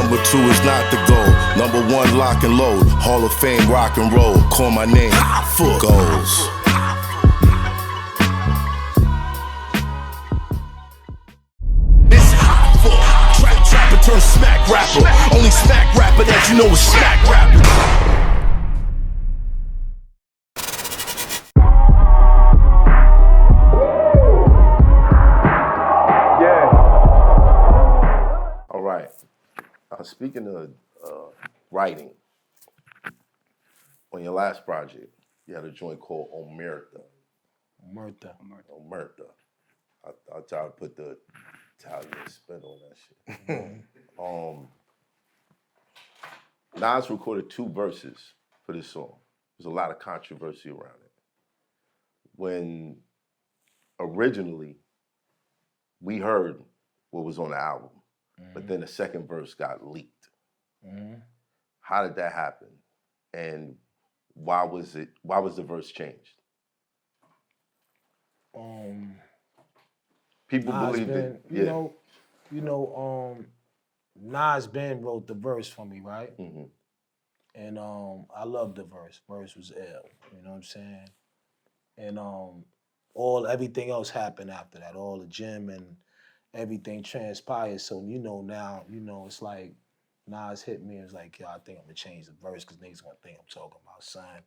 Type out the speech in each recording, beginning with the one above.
Number 2 is not the goal. Number 1, lock and load. Hall of Fame, rock and roll. Call my name, Hoffa. Goals. It's Hoffa. Trapper turn smack rapper. Only smack rapper that you know is smack rapper. Speaking of writing, on your last project, you had a joint called Omerta. Omerta. I'll try to put the Italian spin on that shit. Nas recorded 2 verses for this song. There's a lot of controversy around it. When originally we heard what was on the album, but then the second verse got leaked. How did that happen? And why was the verse changed? People believe that, Nas Ben wrote the verse for me, right? And I loved the verse. Verse was ill, you know what I'm saying? And everything else happened after that. All the gym and everything transpired. So now, it's like Nas hit me and was like, yo, I think I'm gonna change the verse because niggas gonna think I'm talking about son.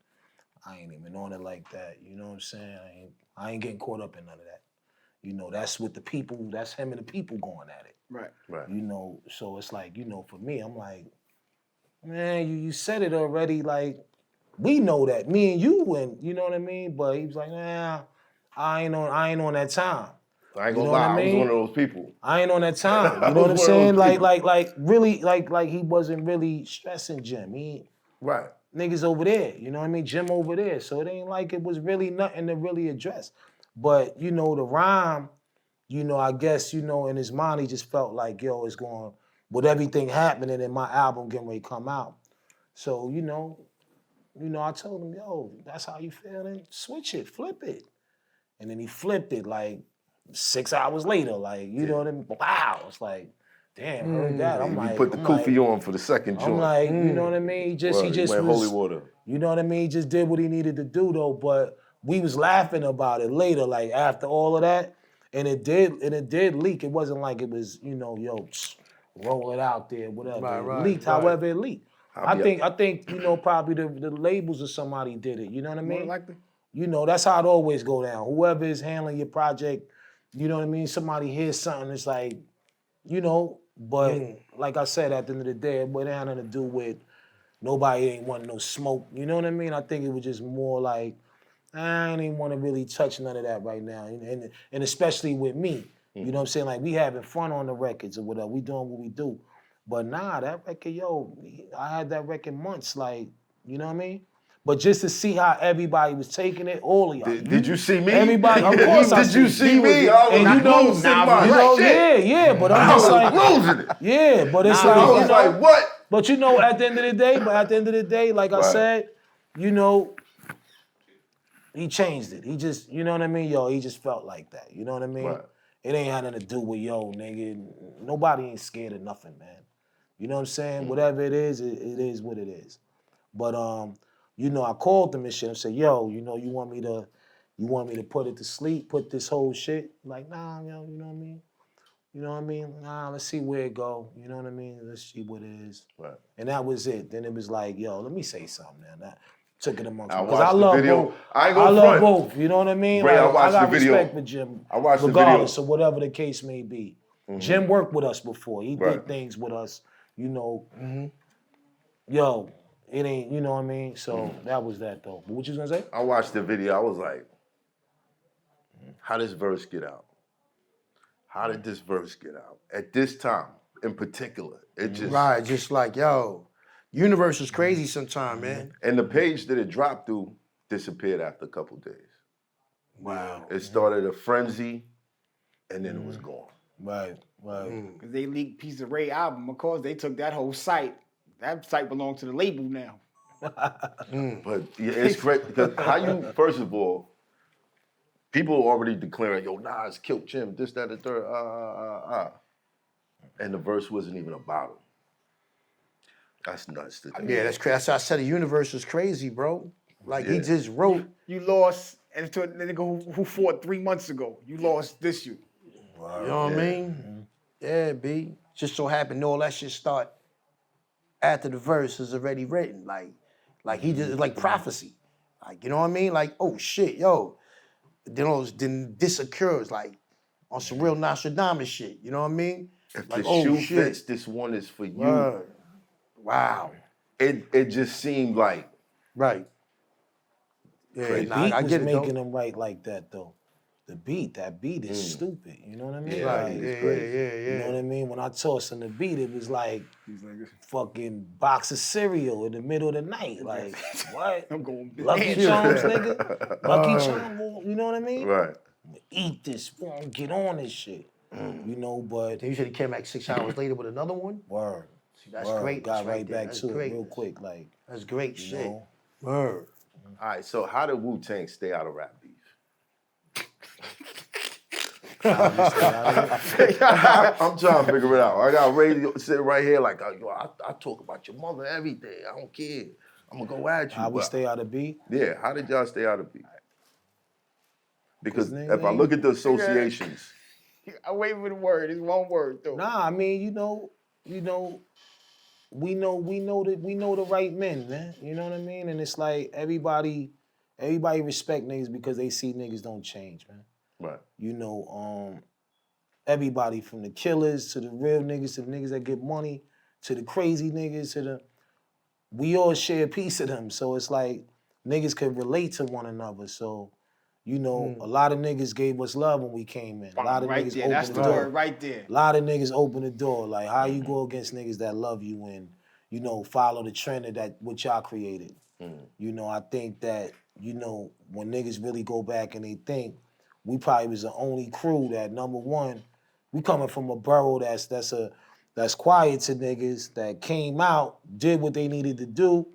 I ain't even on it like that. You know what I'm saying? I ain't getting caught up in none of that. That's with the people, that's him and the people going at it. Right. So it's like, for me, I'm like, man, you said it already, like, we know that, me and you, and you know what I mean? But he was like, nah, I ain't on that time. I ain't gonna lie, I was one of those people. I ain't on that time. You know what I'm saying? Like he wasn't really stressing Jim. Right. Niggas over there, you know what I mean? Jim over there. So it ain't like it was really nothing to really address. But, the rhyme, I guess, in his mind, he just felt like, yo, it's going, with everything happening in my album getting ready to come out. So, I told him, yo, that's how you feeling? Switch it, flip it. And then he flipped it like 6 hours later, like, you know what I mean? Wow, it's like, damn, heard that. I'm like, you put the kufi on for the second joint. I'm like, you know what I mean? He just went was holy water. You know what I mean? He just did what he needed to do though, but we was laughing about it later, like after all of that, and it did leak. It wasn't like it was, yo, roll it out there, whatever. It leaked however it leaked. I think, probably the labels or somebody did it, you know what I mean? More likely. That's how it always go down. Whoever is handling your project, you know what I mean? Somebody hears something, it's like, but like I said, at the end of the day, it had nothing to do with nobody ain't wanting no smoke. You know what I mean? I think it was just more like, I ain't even want to really touch none of that right now. And especially with me. You know what I'm saying? Like, we having fun on the records or whatever. We doing what we do. But nah, that record, yo, I had that record months, like, you know what I mean? But just to see how everybody was taking it, all of y'all. Did you see me? Everybody, of course I Did you see me? And losing my shit. Yeah, but I'm just like, losing it. Yeah, but it's I was like, what? But at the end of the day, like I said, he changed it. He just, you know what I mean? Yo, he just felt like that. You know what I mean? Right. It ain't had nothing to do with, yo, nigga, nobody ain't scared of nothing, man. You know what I'm saying? Whatever it is what it is. But I called them and shit and said, yo, you want me to put it to sleep, put this whole shit? Like, nah, yo, you know what I mean? You know what I mean? Nah, let's see where it go. You know what I mean? Let's see what it is. Right. And that was it. Then it was like, yo, let me say something, man. That took it amongst I me. Because I love both. I love both. You know what I mean? Ray, like, I got the video. respect for Jim. I watched regardless the of whatever the case may be. Jim worked with us before. He did things with us, Yo, it ain't, you know what I mean? So that was that though. But what you gonna say? I watched the video. I was like, how did this verse get out? How did this verse get out? At this time, in particular, it just... Right, just like, yo, universe is crazy sometime, man. And the page that it dropped through disappeared after a couple days. Wow. It started a frenzy, and then it was gone. Right. Because they leaked Piece of Ray album. Of course, they took that whole site. That site belongs to the label now. But yeah, it's great because how you, first of all, people are already declaring, yo, Nas killed Jim, this, that, the third, And the verse wasn't even about him. That's nuts to think. Yeah, that's crazy. That's why I said the universe is crazy, bro. Like he Yeah. just wrote. You lost, and to a nigga who fought 3 months ago, you lost this year. You know what I mean? Yeah, B. Just so happened all that shit start after the verse is already written. Like he just like prophecy. Like, you know what I mean? Like, oh shit, yo. Then this occurs like on some real Nastradamus shit. You know what I mean? If Like, the oh shoe shit. fits, this one is for you. Word. Wow. It just seemed like Right. Yeah, Crazy. nah, Beat I was get it making though. them right like that though. That beat is stupid. You know what I mean? Yeah, Right. it's Yeah, crazy. yeah. You know what I mean? When I tossed on the beat, it was like He's like, fucking box of cereal in the middle of the night. Like, what? I'm going Lucky bananas. Charms, nigga. Lucky Charms, you know what I mean? right. Eat this, get on this shit. You know, but Then you said he came back 6 hours later with another one? word. See, that's Word. great. Got That's right there. back That's to it great. real quick. Like, That's great you shit. know. Word. All right, so how did Wu-Tang stay out of rap beef? I'm trying to figure it out. I got radio sitting right here like, yo, I talk about your mother every day. I don't care. I'm going to go at you. How we but- stay out of beat? Yeah, how did y'all stay out of beat? Because 'Cause if I look at the associations, I wait for the word. It's one word though. Nah, I mean, we know the right men, man. You know what I mean? And it's like everybody respect niggas because they see niggas don't change, man. right, You know, everybody from the killers to the real niggas to the niggas that get money to the crazy niggas we all share a piece of them. So it's like niggas could relate to one another. So, you know, a lot of niggas gave us love when we came in. A lot of right niggas there. That's opened the the door. word right there. A lot of niggas open the door. Like, how you go against niggas that love you and, you know, follow the trend of that what y'all created? You know, I think that, you know, when niggas really go back and they think, we probably was the only crew that, number one, we coming from a borough that's quiet to niggas, that came out, did what they needed to do,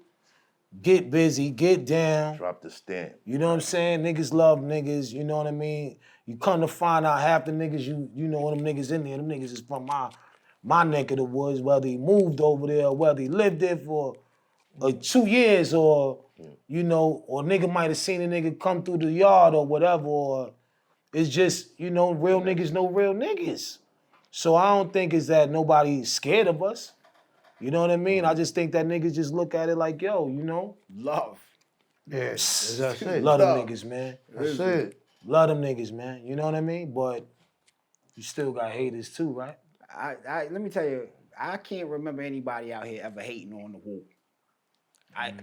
get busy, get down. drop the stamp. You know what I'm saying? Niggas love niggas, you know what I mean? You come to find out half the niggas, you know them niggas in there, them niggas is from my neck of the woods, whether he moved over there or whether he lived there for 2 years or, you know, or nigga might have seen a nigga come through the yard or whatever, or it's just, you know, real niggas know real niggas. So I don't think it's that nobody's scared of us. You know what I mean? I just think that niggas just look at it like, yo, you know, Love. Yeah, that's it. love them niggas, man. That's it. Love them niggas, man. You know what I mean? But you still got haters too, right? Let me tell you, I can't remember anybody out here ever hating on the Wu.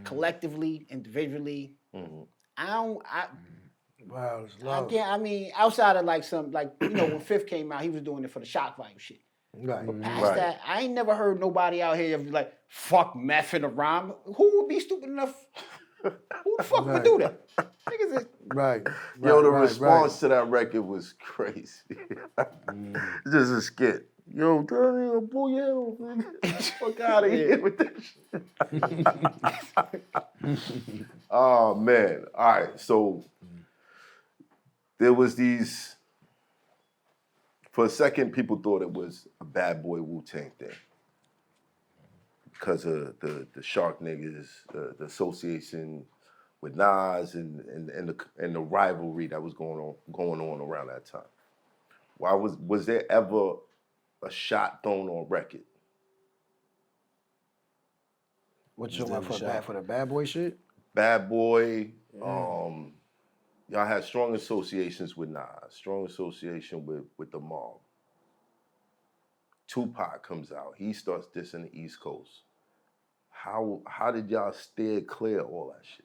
Collectively, individually, Wow, it's I love. can't. I mean, outside of like you know, when Fifth came out, he was doing it for the shock value shit. Right. But past Right. that, I ain't never heard nobody out here be like, fuck meth in a rhyme. Who would be stupid enough? Who the fuck would do that? Niggas is, Right. Yo, the right, response to that record was crazy. It's just a skit. Yo, tell me a boyero, nigga. Fuck out of here with that shit. Oh, man. All right, so there was these... For a second, people thought it was a bad boy Wu-Tang thing. Because of the Shark niggas, the association with Nas and the rivalry that was going on around that time. Why was there ever a shot thrown on record? What you Is want that a for the bad boy shit? Bad Boy, y'all had strong associations with Nas, strong association with the Mob. Tupac comes out, he starts dissing the East Coast. How did y'all steer clear of all that shit?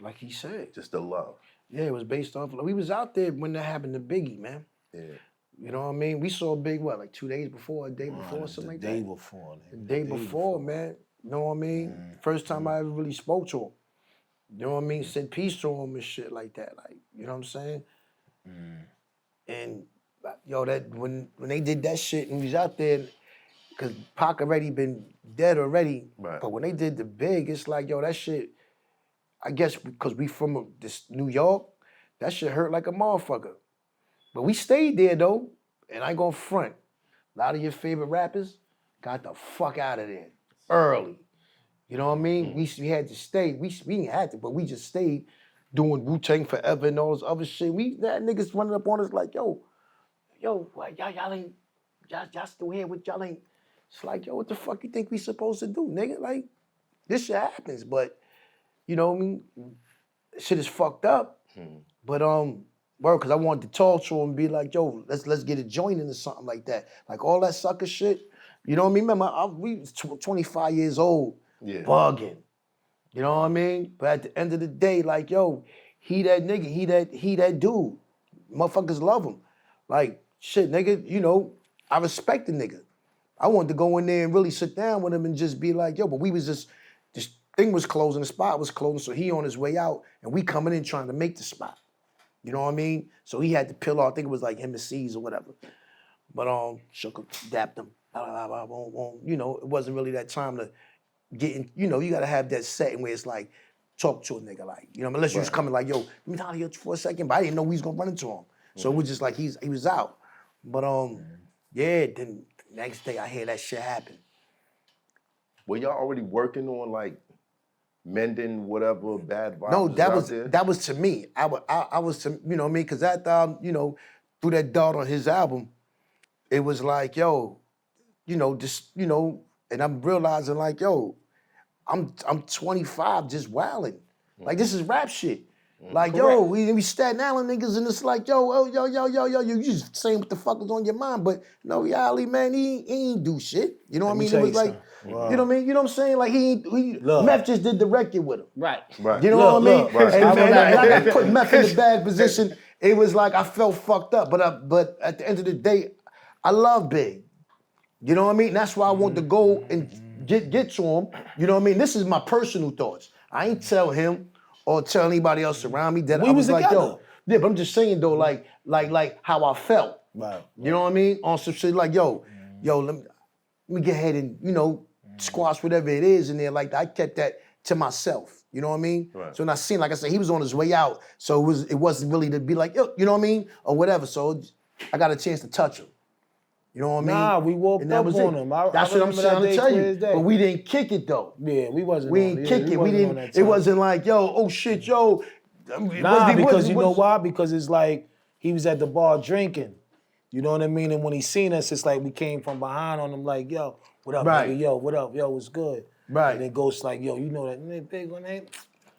Like he said. Just the love. Yeah, it was based off. We was out there when that happened to Biggie, man. Yeah. You know what I mean? We saw Big, like 2 days before, a day before, something like the day that. before. The day before, man. You know what I mean? First time I ever really spoke to him. You know what I mean? Said peace to him and shit like that. Like, you know what I'm saying? And yo, that when they did that shit and we was out there, cause Pac already been dead already. Right. But when they did the Big, it's like, yo, that shit, I guess because we from this New York, that shit hurt like a motherfucker. But we stayed there though, and I ain't gonna front. A lot of your favorite rappers got the fuck out of there. early. You know what I mean? We had to stay. We didn't have to, but we just stayed doing Wu-Tang Forever and all this other shit. We had niggas running up on us like, yo, what, y'all ain't, y'all still here with y'all ain't. It's like, yo, what the fuck you think we supposed to do, nigga? Like, this shit happens, but you know what I mean? Shit is fucked up. But bro, cause I wanted to talk to him and be like, yo, let's get a joint into something like that. Like all that sucker shit. You know what I mean? Remember, we was 25 years old, bugging. You know what I mean? But at the end of the day, like, yo, he that nigga, he that dude. Motherfuckers love him. Like, shit, nigga, you know, I respect the nigga. I wanted to go in there and really sit down with him and just be like, yo, but we was just, this thing was closing, the spot was closing, so he on his way out, and we coming in trying to make the spot. You know what I mean? So he had to peel off, I think it was like him and C's or whatever. But shook him, dapped him. You know, it wasn't really that time to get in, you know, you gotta have that setting where it's like, talk to a nigga like, you know, unless you was coming like, yo, let me down here for a second, but I didn't know we was gonna run into him. So it was just like he was out. But yeah, then the next day I hear that shit happen. Were y'all already working on like mending whatever bad vibes? No, out there? that was to me. I was to, you know what I mean? Cause after you know, through that dot on his album, it was like, yo, you know, just, you know, and I'm realizing like, yo, I'm 25 just wilding. Like this is rap shit. Like, yo, we Staten Island niggas and it's like, yo, you just saying what the fuck was on your mind, but no reality, man, he ain't do shit. You know what I mean? It was like, you know what I mean? You know what I'm saying? Like Meth just did the record with him. Right. You know what I mean? Right. And I got put Meth in the bad position. It was like I felt fucked up, but at the end of the day, I love Big. You know what I mean? That's why I want to go and get to him. You know what I mean? This is my personal thoughts. I ain't tell him or tell anybody else around me that We I was was like, together. yo. Yeah, but I'm just saying though, like how I felt. Right. You know what I mean? On some shit like, yo, let me get ahead and, you know, squash whatever it is in there. Like I kept that to myself. You know what I mean? Right. So when I seen, like I said, he was on his way out. So it wasn't really to be like, yo, you know what I mean? Or whatever. So I got a chance to touch him. You know what I mean? Nah, we walked And that up was on it. him. That's what I'm remember saying. that I'm day tell clear you. as day. But we didn't kick it though. Yeah, we wasn't. We on ain't it. kick it. We wasn't on didn't. that It time. wasn't like, yo, oh shit, yo. Nah, because you know why? Because it's like he was at the bar drinking. You know what I mean? And when he seen us, it's like we came from behind on him, like, yo, what up, Right. nigga? Yo, what up? Yo, what's good? Right. And then Ghost like, yo, you know that man, big one, man.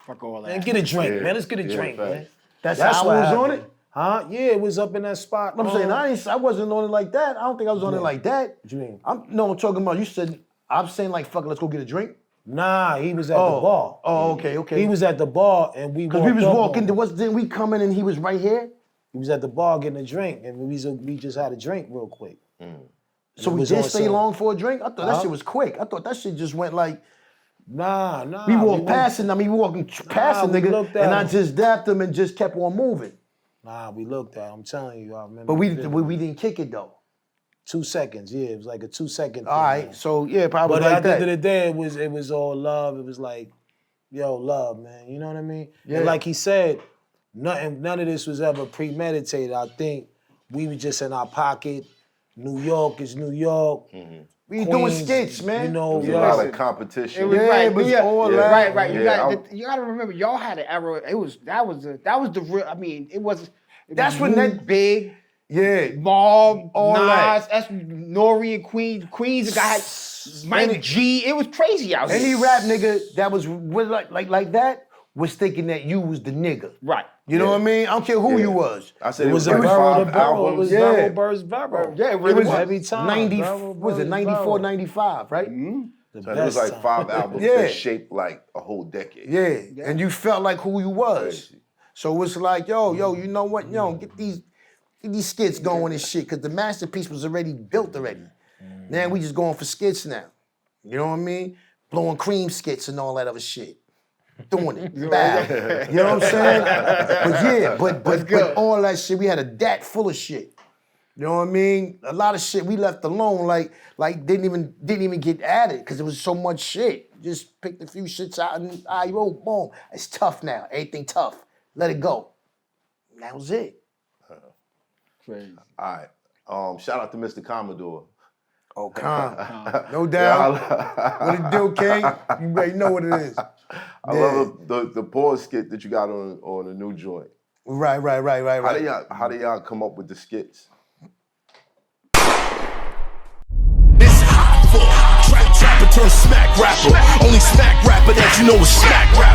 Fuck all Man, that. get a drink, Yeah. man. Let's get a Yeah, drink, man. facts. That's how what I was on happened. it? Huh? Yeah, it was up in that spot. I'm saying I wasn't on it like that. I don't think I was on it like that. What you mean? I'm talking about, you said, I'm saying like, fuck it, let's go get a drink. Nah, he was at the bar. Oh, okay. He was at the bar and we Because we was up walking, on him. didn't we come in and he was right here? He was at the bar getting a drink and we just had a drink real quick. So It we was did on stay some- long for a drink? I thought that Huh? shit was quick. I thought that shit just went like, Nah. we walked past him, we walking past him, we nigga, looked at and I him. just dapped him and just kept on moving. Nah, we looked at him. I'm telling you, I remember. But we vividly. didn't kick it though. 2 seconds, yeah. It was like a 2 second thing. All right, man. so yeah, probably But like at the that. end of the day, it was all love. It was like, yo, love, man. You know what I mean? Yeah. And like he said, none of this was ever premeditated. I think we were just in our pocket. New York is New York. We doing Queens, skits, man. You know, There was a lot yo. of competition. It was Yeah, right. it was yeah, all right, that. right. Yeah, You got to remember, y'all had an era. That was the real. I mean, it was. That's when that- Big. Yeah. Mobb, All Nas, that. that's Nori and Queens got Mike G. It was crazy out here. Any rap nigga that was like that was thinking that you was the nigga. Right. You know Yeah. what I mean? I don't care who Yeah. you was. I said It it was was a like barrel to 5 barrel. It albums. was Yeah. barrel burst barrel. Yeah, it It really was was. Every time. 90, barrel was it burst 94, barrel. 95, right? The So it was best like 5 albums Yeah. that shaped like a whole decade. Yeah. And you felt like who you was. Crazy. So it's like, yo, you know what? Yo, get these skits going and shit, because the masterpiece was already built already. Now we just going for skits now. You know what I mean? Blowing cream skits and all that other shit. Doing it. Bad. You know what I'm saying? But yeah, but all that shit, we had a dat full of shit. You know what I mean? A lot of shit we left alone, like didn't even get added because there was so much shit. Just picked a few shits out and boom. It's tough now. Everything tough. Let it go. That was it. Crazy. All right. Shout out to Mr. Commodore. Oh, calm. No doubt. What it do, King? You already know what it is. I love the pause skit that you got on the new joint. Right. How do y'all come up with the skits? Trapper turn smack rapper. Only smack rapper that you know is smack rapper.